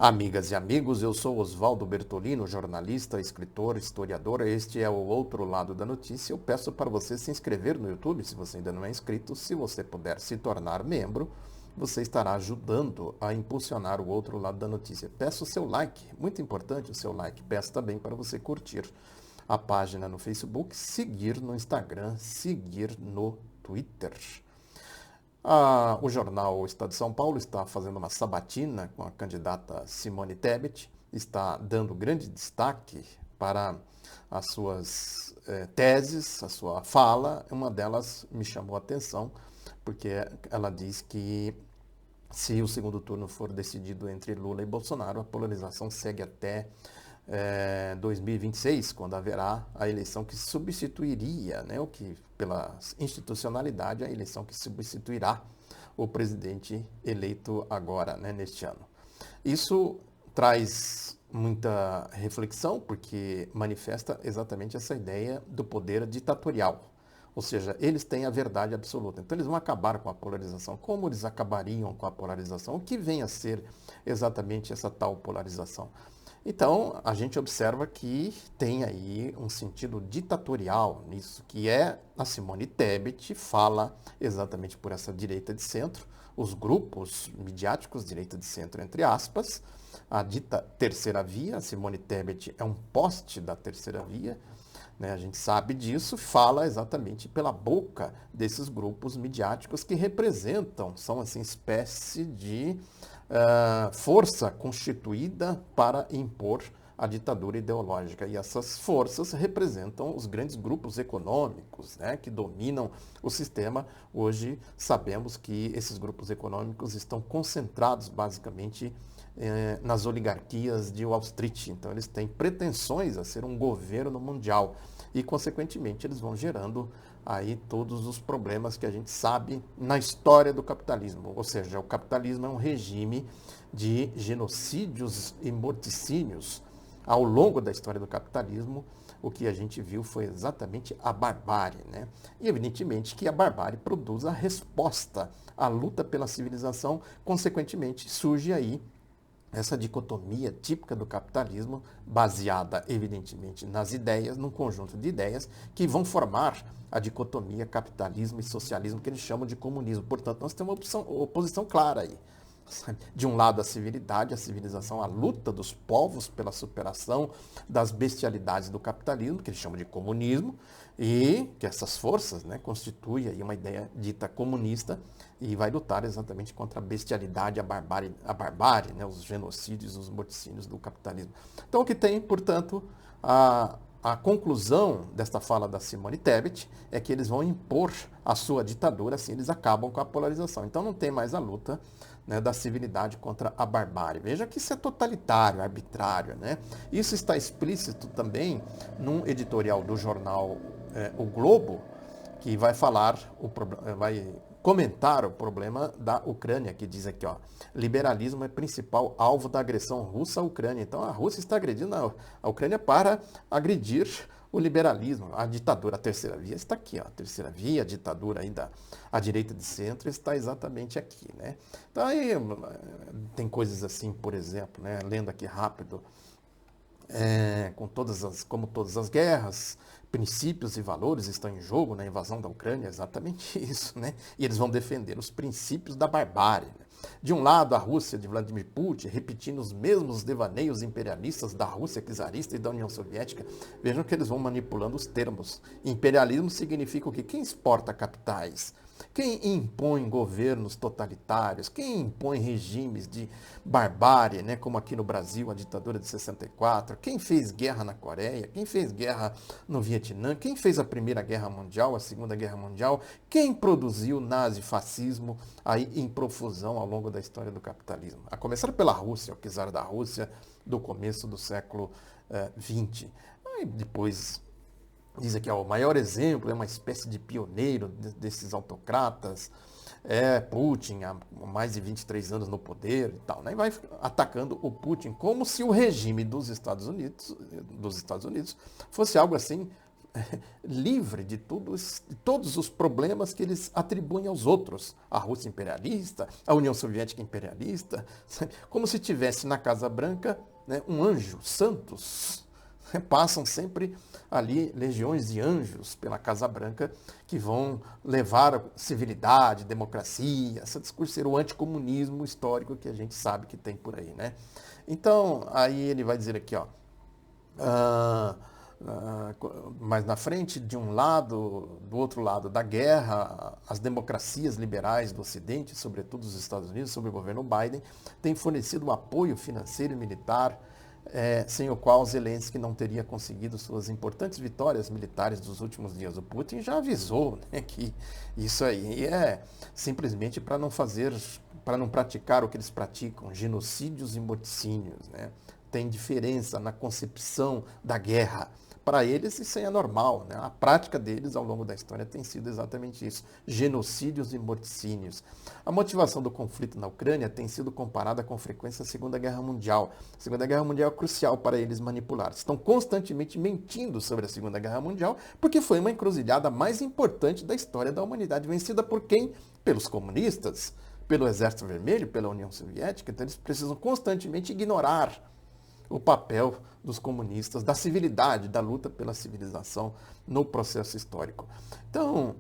Amigas e amigos, eu sou Oswaldo Bertolino, jornalista, escritor, historiador. Este é o Outro Lado da Notícia. Eu peço para você se inscrever no YouTube, se você ainda não é inscrito. Se você puder se tornar membro, você estará ajudando a impulsionar o Outro Lado da Notícia. Peço o seu like, muito importante o seu like. Peço também para você curtir a página no Facebook, seguir no Instagram, seguir no Twitter. O jornal Estado de São Paulo está fazendo uma sabatina com a candidata Simone Tebet, está dando grande destaque para as suas teses, a sua fala. Uma delas me chamou a atenção, porque ela diz que se o segundo turno for decidido entre Lula e Bolsonaro, a polarização segue até 2026, quando haverá a eleição que substituiria, né, o que pela institucionalidade, a eleição que substituirá o presidente eleito agora, né, neste ano. Isso traz muita reflexão, porque manifesta exatamente essa ideia do poder ditatorial. Ou seja, eles têm a verdade absoluta. Então eles vão acabar com a polarização. Como eles acabariam com a polarização? O que vem a ser exatamente essa tal polarização? Então, a gente observa que tem aí um sentido ditatorial nisso, que é a Simone Tebet fala exatamente por essa direita de centro, os grupos midiáticos, direita de centro, entre aspas, a dita terceira via. A Simone Tebet é um poste da terceira via, né? A gente sabe disso, fala exatamente pela boca desses grupos midiáticos que representam, são assim, espécie de força constituída para impor a ditadura ideológica. E essas forças representam os grandes grupos econômicos, né, que dominam o sistema. Hoje sabemos que esses grupos econômicos estão concentrados basicamente nas oligarquias de Wall Street. Então eles têm pretensões a ser um governo mundial e, consequentemente, eles vão gerando aí todos os problemas que a gente sabe na história do capitalismo. Ou seja, o capitalismo é um regime de genocídios e morticínios. Ao longo da história do capitalismo, o que a gente viu foi exatamente a barbárie, né? E evidentemente que a barbárie produz a resposta à luta pela civilização. Consequentemente, surge aí essa dicotomia típica do capitalismo, baseada, evidentemente, nas ideias, num conjunto de ideias que vão formar a dicotomia capitalismo e socialismo, que eles chamam de comunismo. Portanto, nós temos uma oposição clara aí. De um lado, a civilidade, a civilização, a luta dos povos pela superação das bestialidades do capitalismo, que eles chamam de comunismo, e que essas forças, né, constituem aí uma ideia dita comunista e vai lutar exatamente contra a bestialidade, a barbárie, né, os genocídios, os morticínios do capitalismo. Então, o que tem, portanto, a conclusão desta fala da Simone Tebet é que eles vão impor a sua ditadura, assim eles acabam com a polarização. Então não tem mais a luta, né, da civilidade contra a barbárie. Veja que isso é totalitário, arbitrário, né? Isso está explícito também num editorial do jornal O Globo, que vai vai comentar o problema da Ucrânia, que diz aqui, ó, liberalismo é principal alvo da agressão russa à Ucrânia. Então a Rússia está agredindo a Ucrânia para agredir o liberalismo, a ditadura. A terceira via está aqui, ó, a terceira via, a ditadura aí a direita de centro está exatamente aqui, né? Então aí tem coisas assim, por exemplo, né, lendo aqui rápido, como todas as guerras, princípios e valores estão em jogo na invasão da Ucrânia, é exatamente isso, né? E eles vão defender os princípios da barbárie, né? De um lado, a Rússia de Vladimir Putin, repetindo os mesmos devaneios imperialistas da Rússia czarista e da União Soviética. Vejam que eles vão manipulando os termos. Imperialismo significa o quê? Quem exporta capitais? Quem impõe governos totalitários? Quem impõe regimes de barbárie, né? Como aqui no Brasil, a ditadura de 64? Quem fez guerra na Coreia? Quem fez guerra no Vietnã? Quem fez a Primeira Guerra Mundial, a Segunda Guerra Mundial? Quem produziu nazifascismo aí em profusão ao longo da história do capitalismo? A começar pela Rússia, o czar da Rússia do começo do século XX. Aí depois diz aqui, ó, o maior exemplo é uma espécie de pioneiro desses autocratas, Putin, há mais de 23 anos no poder e tal, né? E vai atacando o Putin como se o regime dos Estados Unidos fosse algo assim livre de todos os problemas que eles atribuem aos outros. A Rússia imperialista, a União Soviética imperialista, como se tivesse na Casa Branca, né, um anjo, santos. Passam sempre ali legiões de anjos pela Casa Branca que vão levar civilidade, democracia, esse discurso ser o anticomunismo histórico que a gente sabe que tem por aí, né? Então, aí ele vai dizer aqui, ó, mas na frente, de um lado, do outro lado da guerra, as democracias liberais do Ocidente, sobretudo os Estados Unidos, sob o governo Biden, têm fornecido um apoio financeiro e militar sem o qual Zelensky não teria conseguido suas importantes vitórias militares dos últimos dias. O Putin já avisou, né, que isso aí é simplesmente para não praticar o que eles praticam, genocídios e morticínios, né? Tem diferença na concepção da guerra. Para eles isso aí é normal, né? A prática deles ao longo da história tem sido exatamente isso, genocídios e morticínios. A motivação do conflito na Ucrânia tem sido comparada com frequência à Segunda Guerra Mundial. A Segunda Guerra Mundial é crucial para eles manipular. Estão constantemente mentindo sobre a Segunda Guerra Mundial porque foi uma encruzilhada mais importante da história da humanidade, vencida por quem? Pelos comunistas, pelo Exército Vermelho, pela União Soviética. Então eles precisam constantemente ignorar o papel dos comunistas, da civilidade, da luta pela civilização no processo histórico. Então,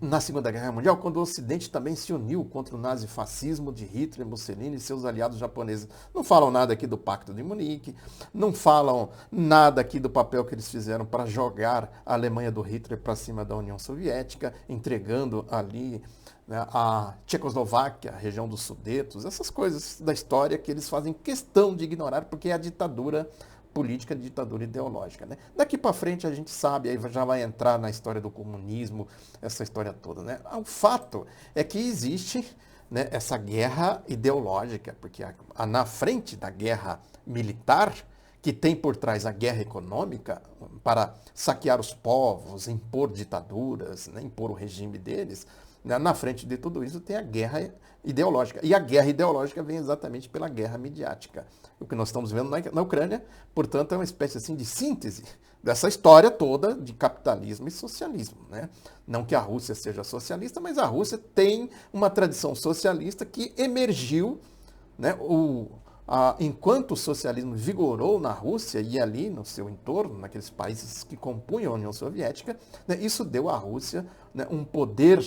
na Segunda Guerra Mundial, quando o Ocidente também se uniu contra o nazifascismo de Hitler, Mussolini e seus aliados japoneses. Não falam nada aqui do Pacto de Munique, não falam nada aqui do papel que eles fizeram para jogar a Alemanha do Hitler para cima da União Soviética, entregando ali, né, a Tchecoslováquia, a região dos Sudetos, essas coisas da história que eles fazem questão de ignorar porque é a ditadura política, a ditadura ideológica, né? Daqui para frente a gente sabe, aí já vai entrar na história do comunismo, essa história toda, né? O fato é que existe, né, essa guerra ideológica, porque na frente da guerra militar, que tem por trás a guerra econômica, para saquear os povos, impor ditaduras, né, impor o regime deles, na frente de tudo isso tem a guerra ideológica. E a guerra ideológica vem exatamente pela guerra midiática. O que nós estamos vendo na Ucrânia, portanto, é uma espécie assim de síntese dessa história toda de capitalismo e socialismo, né? Não que a Rússia seja socialista, mas a Rússia tem uma tradição socialista que emergiu, né, enquanto o socialismo vigorou na Rússia e ali no seu entorno, naqueles países que compunham a União Soviética, né, isso deu à Rússia, né, um poder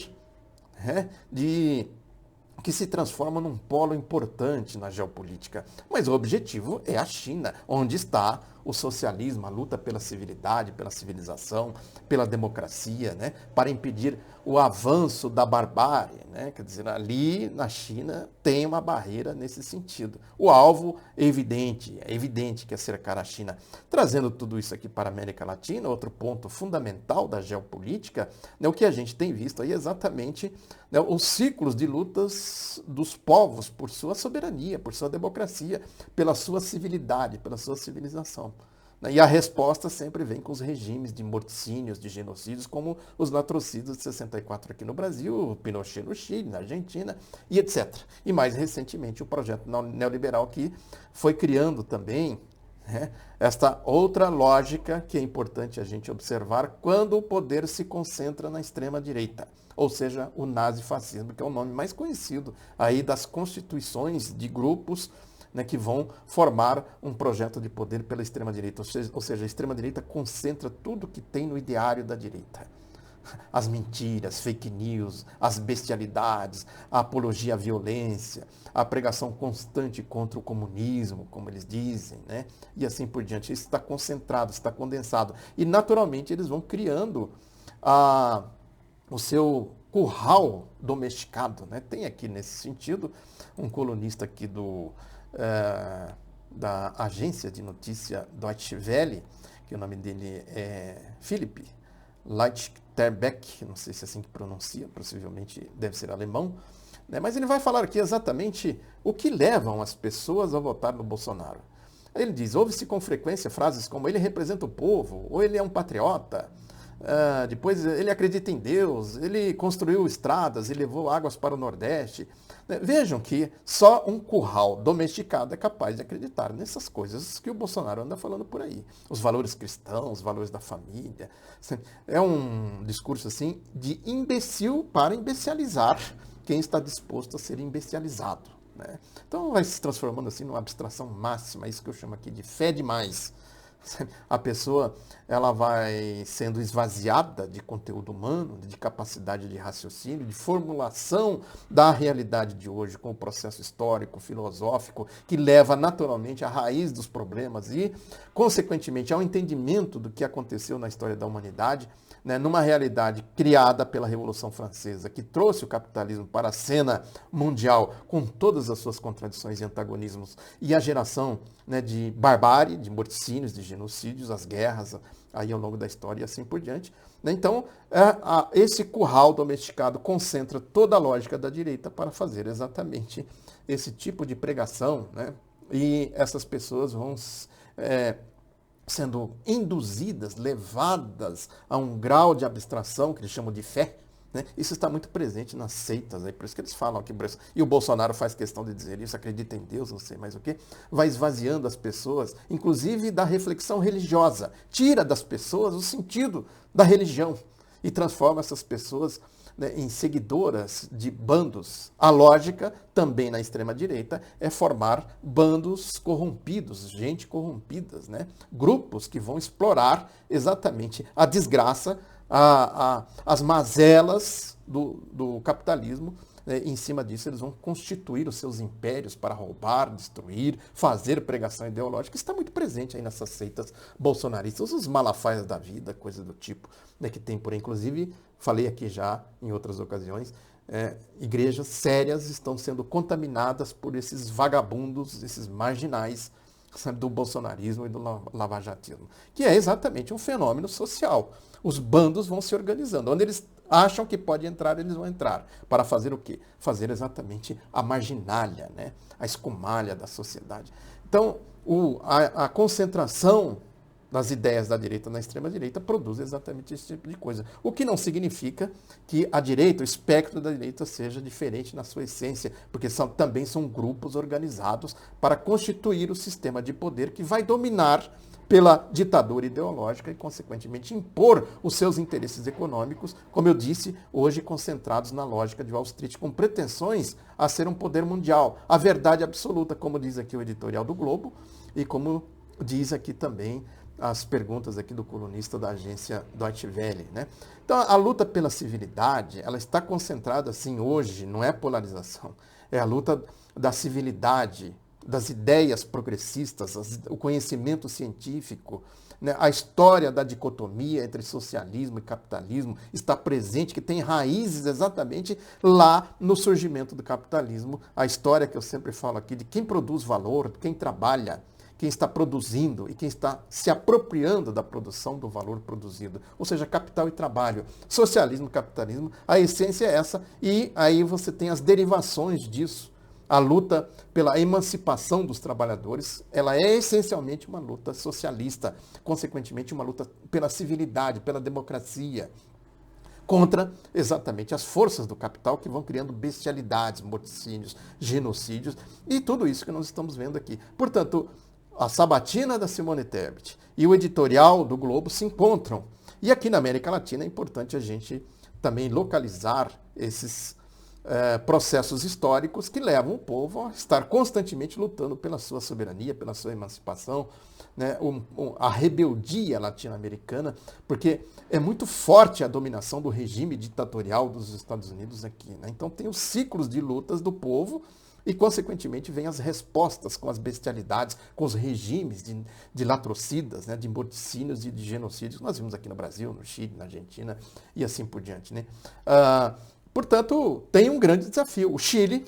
que se transforma num polo importante na geopolítica. Mas o objetivo é a China, onde está o socialismo, a luta pela civilidade, pela civilização, pela democracia, né, para impedir o avanço da barbárie, né? Quer dizer, ali na China tem uma barreira nesse sentido. O alvo é evidente que é cercar a China. Trazendo tudo isso aqui para a América Latina, outro ponto fundamental da geopolítica, né, o que a gente tem visto aí é exatamente, né, os ciclos de lutas dos povos por sua soberania, por sua democracia, pela sua civilidade, pela sua civilização. E a resposta sempre vem com os regimes de morticínios, de genocídios, como os latrocidas de 64 aqui no Brasil, o Pinochet no Chile, na Argentina, e etc. E mais recentemente o projeto neoliberal que foi criando também, né, esta outra lógica que é importante a gente observar quando o poder se concentra na extrema-direita, ou seja, o nazifascismo, que é o nome mais conhecido aí das constituições de grupos, né, que vão formar um projeto de poder pela extrema-direita. Ou seja, a extrema-direita concentra tudo que tem no ideário da direita. As mentiras, fake news, as bestialidades, a apologia à violência, a pregação constante contra o comunismo, como eles dizem, né? E assim por diante. Isso está concentrado, está condensado. E, naturalmente, eles vão criando o seu curral domesticado, né? Tem aqui, nesse sentido, um colunista aqui da agência de notícia Deutsche Welle, que o nome dele é Philipp Leiterbeck, não sei se é assim que pronuncia, possivelmente deve ser alemão, né? Mas ele vai falar aqui exatamente o que levam as pessoas a votar no Bolsonaro. Ele diz, ouve-se com frequência frases como ele representa o povo, ou ele é um patriota, depois ele acredita em Deus, ele construiu estradas e levou águas para o Nordeste. Vejam que só um curral domesticado é capaz de acreditar nessas coisas que o Bolsonaro anda falando por aí. Os valores cristãos, os valores da família. É um discurso assim de imbecil para imbecilizar quem está disposto a ser imbecilizado. Né? Então vai se transformando assim numa abstração máxima, isso que eu chamo aqui de fé demais. A pessoa ela vai sendo esvaziada de conteúdo humano, de capacidade de raciocínio, de formulação da realidade de hoje com o processo histórico, filosófico, que leva naturalmente à raiz dos problemas e, consequentemente, ao entendimento do que aconteceu na história da humanidade, né, numa realidade criada pela Revolução Francesa, que trouxe o capitalismo para a cena mundial com todas as suas contradições e antagonismos, e a geração, né, de barbárie, de morticínios, de genocídios, as guerras aí ao longo da história e assim por diante. Então, esse curral domesticado concentra toda a lógica da direita para fazer exatamente esse tipo de pregação, né? E essas pessoas vão sendo induzidas, levadas a um grau de abstração que eles chamam de fé. Né? Isso está muito presente nas seitas, por isso que eles falam aqui, e o Bolsonaro faz questão de dizer isso, acredita em Deus, não sei mais o quê, vai esvaziando as pessoas, inclusive da reflexão religiosa, tira das pessoas o sentido da religião e transforma essas pessoas, né, em seguidoras de bandos. A lógica, também na extrema-direita, é formar bandos corrompidos, gente corrompidas, né? Grupos que vão explorar exatamente a desgraça, as mazelas do capitalismo. Em cima disso, eles vão constituir os seus impérios para roubar, destruir, fazer pregação ideológica. Isso está muito presente aí nessas seitas bolsonaristas, os malafaias da vida, coisa do tipo, né, que tem por aí. Inclusive, falei aqui já em outras ocasiões, igrejas sérias estão sendo contaminadas por esses vagabundos, esses marginais, sabe, do bolsonarismo e do lavajatismo, que é exatamente um fenômeno social. Os bandos vão se organizando. Onde eles acham que pode entrar, eles vão entrar. Para fazer o quê? Fazer exatamente a marginalha, né? A escumalha da sociedade. Então, a concentração das ideias da direita na extrema-direita produz exatamente esse tipo de coisa. O que não significa que a direita, o espectro da direita, seja diferente na sua essência, porque também são grupos organizados para constituir o sistema de poder que vai dominar pela ditadura ideológica e, consequentemente, impor os seus interesses econômicos, como eu disse, hoje concentrados na lógica de Wall Street, com pretensões a ser um poder mundial. A verdade absoluta, como diz aqui o editorial do Globo, e como diz aqui também as perguntas aqui do colunista da agência Deutsche Welle, né? Então, a luta pela civilidade, ela está concentrada, assim, hoje, não é polarização, é a luta da civilidade, das ideias progressistas, o conhecimento científico, né? A história da dicotomia entre socialismo e capitalismo está presente, que tem raízes exatamente lá no surgimento do capitalismo. A história que eu sempre falo aqui de quem produz valor, quem trabalha, quem está produzindo e quem está se apropriando da produção do valor produzido. Ou seja, capital e trabalho. Socialismo, capitalismo, a essência é essa. E aí você tem as derivações disso. A luta pela emancipação dos trabalhadores, ela é essencialmente uma luta socialista. Consequentemente, uma luta pela civilidade, pela democracia. Contra exatamente as forças do capital que vão criando bestialidades, morticínios, genocídios e tudo isso que nós estamos vendo aqui. Portanto, a sabatina da Simone Tebet e o editorial do Globo se encontram. E aqui na América Latina é importante a gente também localizar esses processos históricos que levam o povo a estar constantemente lutando pela sua soberania, pela sua emancipação, né? A rebeldia latino-americana, porque é muito forte a dominação do regime ditatorial dos Estados Unidos aqui, né? Então tem os ciclos de lutas do povo e, consequentemente, vêm as respostas com as bestialidades, com os regimes de latrocidas, né, de morticínios e de genocídios que nós vimos aqui no Brasil, no Chile, na Argentina e assim por diante, né? Portanto, tem um grande desafio. O Chile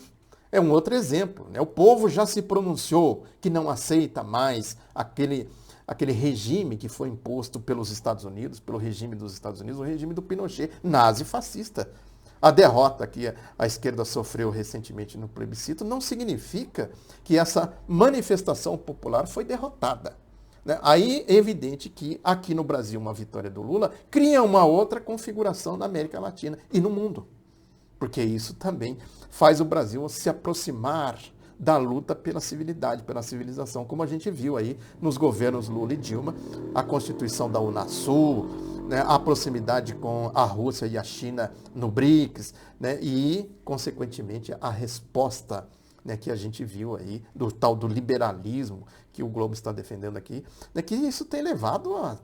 é um outro exemplo, né? O povo já se pronunciou que não aceita mais aquele regime que foi imposto pelos Estados Unidos, pelo regime dos Estados Unidos, o regime do Pinochet, nazi-fascista. A derrota que a esquerda sofreu recentemente no plebiscito não significa que essa manifestação popular foi derrotada. Né? Aí é evidente que aqui no Brasil uma vitória do Lula cria uma outra configuração na América Latina e no mundo. porque isso também faz o Brasil se aproximar da luta pela civilidade, pela civilização, como a gente viu aí nos governos Lula e Dilma, a constituição da Unasul, né, a proximidade com a Rússia e a China no BRICS, né, e, consequentemente, a resposta, né, que a gente viu aí do tal do liberalismo que o Globo está defendendo aqui, né, que isso tem levado a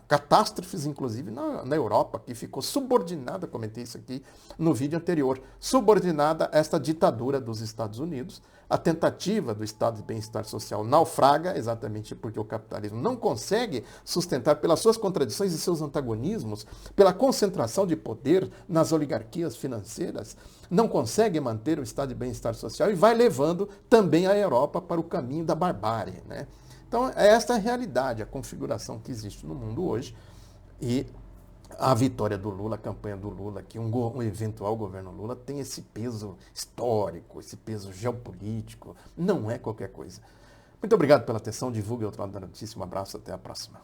catástrofes, inclusive, na Europa, que ficou subordinada, comentei isso aqui no vídeo anterior, subordinada a esta ditadura dos Estados Unidos. A tentativa do Estado de bem-estar social naufraga, exatamente porque o capitalismo não consegue sustentar, pelas suas contradições e seus antagonismos, pela concentração de poder nas oligarquias financeiras, não consegue manter o Estado de bem-estar social e vai levando também a Europa para o caminho da barbárie, né? Então, esta é a realidade, a configuração que existe no mundo hoje. E a vitória do Lula, a campanha do Lula, que um eventual governo Lula tem esse peso histórico, esse peso geopolítico, não é qualquer coisa. Muito obrigado pela atenção, divulgue outro lado da notícia, um abraço, até a próxima.